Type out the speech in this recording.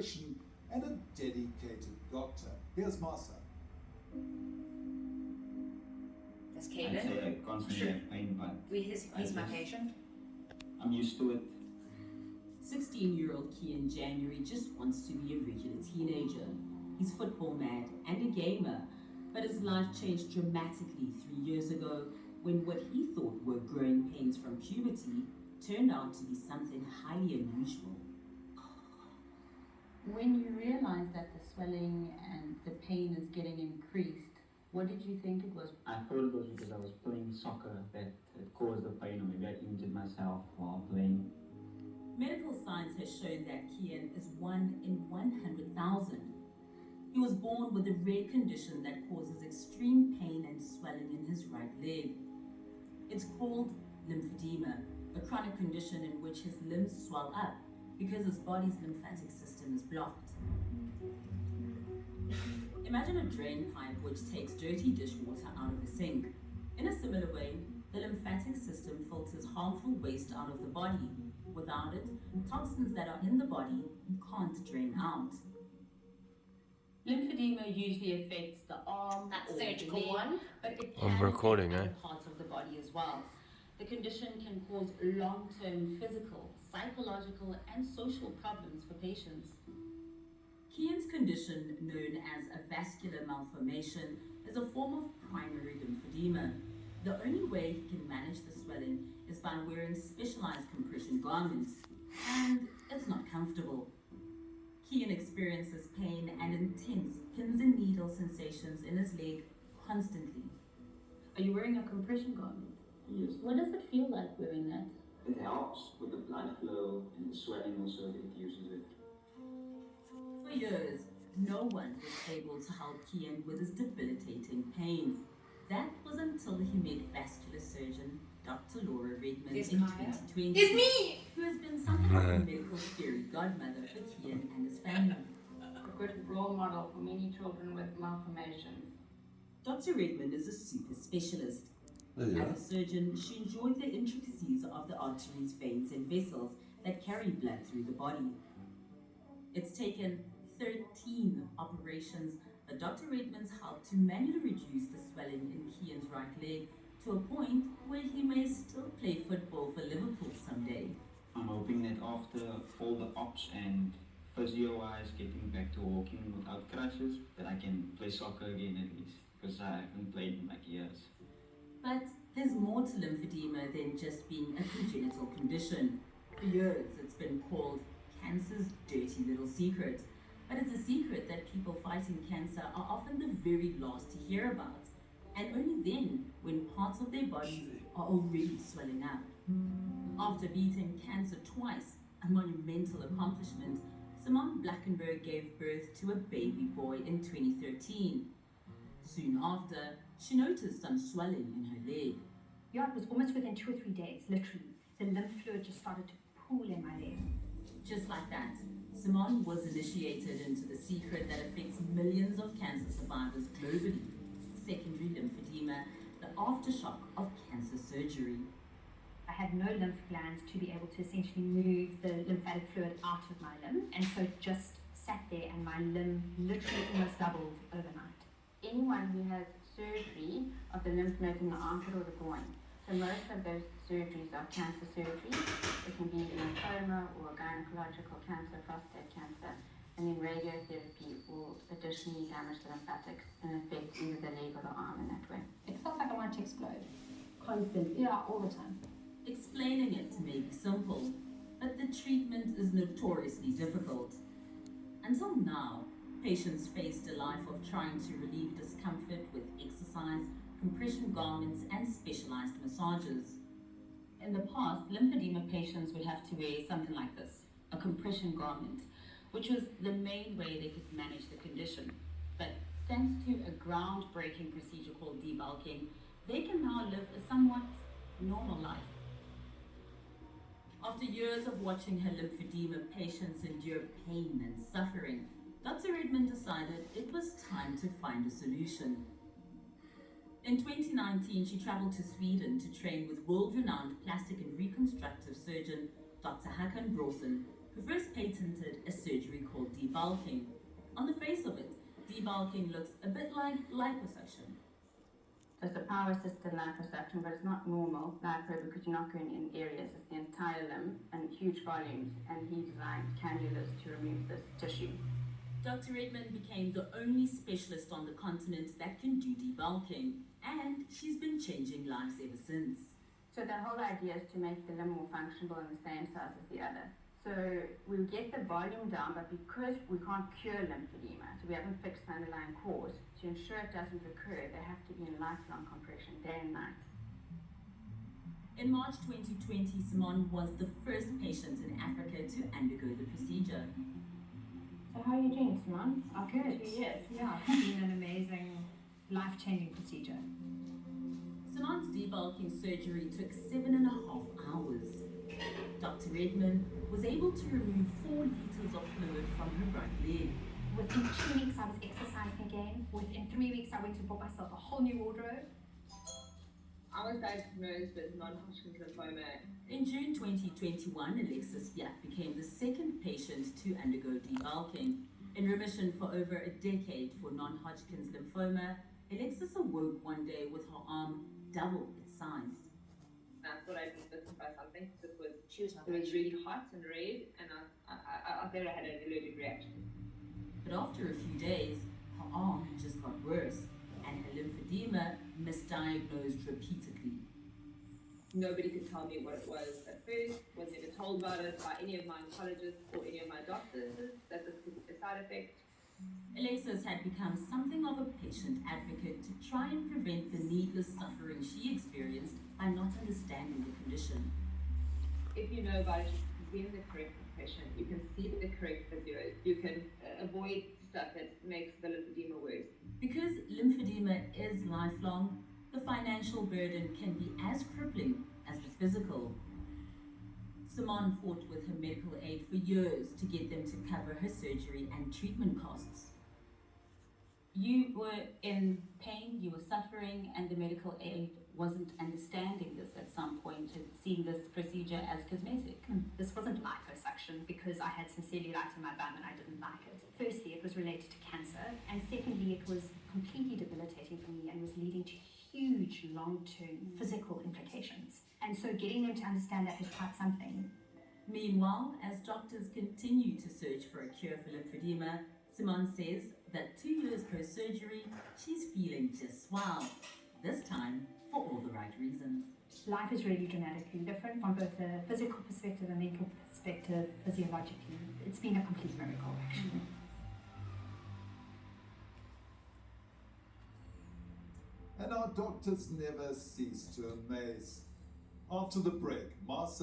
concentration, and a dedicated doctor. Here's Marcel. That's I'd Kaylin. say I constantly have pain, but He's my patient. I'm used to it. 16-year-old Kian January just wants to be a regular teenager. He's football mad and a gamer, but his life changed dramatically 3 years ago when what he thought were growing pains from puberty turned out to be something highly unusual. When you realized that the swelling and the pain is getting increased, what did you think it was? I thought it was because I was playing soccer that it caused the pain, or maybe I injured myself while playing. Medical science has shown that Kian is 1 in 100,000. He was born with a rare condition that causes extreme pain and swelling in his right leg. It's called lymphedema, a chronic condition in which his limbs swell up because his body's lymphatic system is blocked. Imagine a drain pipe which takes dirty dishwater out of the sink. In a similar way, the lymphatic system filters harmful waste out of the body. Without it, toxins that are in the body can't drain out. Lymphedema usually affects the arm That or surgical the leg, one. but it I'm can recording, affect other parts of the body as well. The condition can cause long-term physical, psychological, and social problems for patients. Kian's condition, known as a vascular malformation, is a form of primary lymphedema. The only way he can manage the swelling is by wearing specialized compression garments, and it's not comfortable. Kian experiences pain and intense pins and needle sensations in his leg constantly. Are you wearing a compression garment? Yes. What does it feel like wearing that? It helps with the blood flow and the swelling also, it uses it. For years, no one was able to help Kian with his debilitating pain. That was until he met vascular surgeon Dr. Laura Redmond This in Kaya? 2020. It's me! Who has been something like a medical fairy godmother for Kian and his family. A good role model for many children with malformations. Dr. Redmond is a super specialist. Yeah. As a surgeon, she enjoyed the intricacies of the arteries, veins, and vessels that carry blood through the body. It's taken 13 operations, but Dr. Redmond's helped to manually reduce the swelling in Kian's right leg to a point where he may still play football for Liverpool someday. I'm hoping that after all the ops and physio-wise, getting back to walking without crutches, that I can play soccer again at least, because I haven't played in like years. But there's more to lymphedema than just being a congenital condition. For years, it's been called cancer's dirty little secret. But it's a secret that people fighting cancer are often the very last to hear about, and only then when parts of their bodies are already swelling up. After beating cancer twice, a monumental accomplishment, Simone Blackenberg gave birth to a baby boy in 2013. Soon after, she noticed some swelling in her leg. Yeah, it was almost within 2 or 3 days, literally. The lymph fluid just started to pool in my leg. Just like that, Simone was initiated into the secret that affects millions of cancer survivors globally, secondary lymphedema, the aftershock of cancer surgery. I had no lymph glands to be able to essentially move the lymphatic fluid out of my limb, and so it just sat there and my limb literally almost doubled overnight. Anyone who has surgery of the lymph nodes in the armpit or the groin. So most of those surgeries are cancer surgeries. It can be lymphoma or gynecological cancer, prostate cancer, and then radiotherapy will additionally damage the lymphatics and affect either the leg or the arm in that way. It felt like I wanted to explode. Constant, Yeah, all the time. Explaining it may be simple, but the treatment is notoriously difficult. Until now, patients faced a life of trying to relieve discomfort with exercise, compression garments, and specialized massages. In the past, lymphedema patients would have to wear something like this, a compression garment, which was the main way they could manage the condition. But thanks to a groundbreaking procedure called debulking, they can now live a somewhat normal life. After years of watching her lymphedema patients endure pain and suffering, Dr. Redmond decided it was time to find a solution. In 2019, she traveled to Sweden to train with world-renowned plastic and reconstructive surgeon Dr. Håkan Brorsson, who first patented a surgery called debulking. On the face of it, debulking looks a bit like liposuction. So it's a power-assisted liposuction, but it's not normal lipo because you're not going in areas. It's the entire limb and huge volumes, and he designed cannulas to remove this tissue. Dr. Redmond became the only specialist on the continent that can do debulking, and she's been changing lives ever since. So the whole idea is to make the limb more functional and the same size as the other. So we'll get the volume down, but because we can't cure lymphedema, so we haven't fixed the underlying cause, to ensure it doesn't recur, they have to be in lifelong compression, day and night. In March 2020, Simone was the first patient in Africa to undergo the procedure. So how are you doing, Simone? Good. 2 years. Yeah, it's been an amazing, life-changing procedure. Simone's debulking surgery took 7.5 hours. Dr. Redmond was able to remove 4 liters of fluid from her right leg. Within 2 weeks, I was exercising again. Within 3 weeks, I went and bought myself a whole new wardrobe. I was diagnosed with non-Hodgkin's lymphoma. In June 2021, Alexis Fiat became the second patient to undergo debulking. In remission for over a decade for non-Hodgkin's lymphoma, Alexis awoke one day with her arm double its size. I thought I'd been bitten by something because She was my it was patient. really hot and red, and I thought I had an allergic reaction. But after a few days, her arm just got worse, and her lymphedema misdiagnosed repeatedly. Nobody could tell me what it was at first, was never told about it by any of my oncologists or any of my doctors, that this could be a side effect. Alexis had become something of a patient advocate to try and prevent the needless suffering she experienced by not understanding the condition. If you know about it, you can be in the correct patient, you can see the correct physios, you can avoid stuff that makes the lymphedema worse. Because lymphedema is lifelong, the financial burden can be as crippling as the physical. Simone fought with her medical aid for years to get them to cover her surgery and treatment costs. You were in pain, you were suffering, and the medical aid wasn't understanding this at some point and seeing this procedure as cosmetic. This wasn't liposuction because I had some cellulite in my bum and I didn't like it. Firstly, it was related to cancer, and secondly, it was completely debilitating for me and was leading to huge long-term physical implications. And so getting them to understand that was quite something. Meanwhile, as doctors continue to search for a cure for lymphedema, Simone says that 2 years post-surgery, she's feeling just swell. This time, for all the right reasons. Life is really dramatically different from both a physical perspective and mental perspective, physiologically. It's been a complete miracle, actually. And our doctors never cease to amaze. After the break, Marcel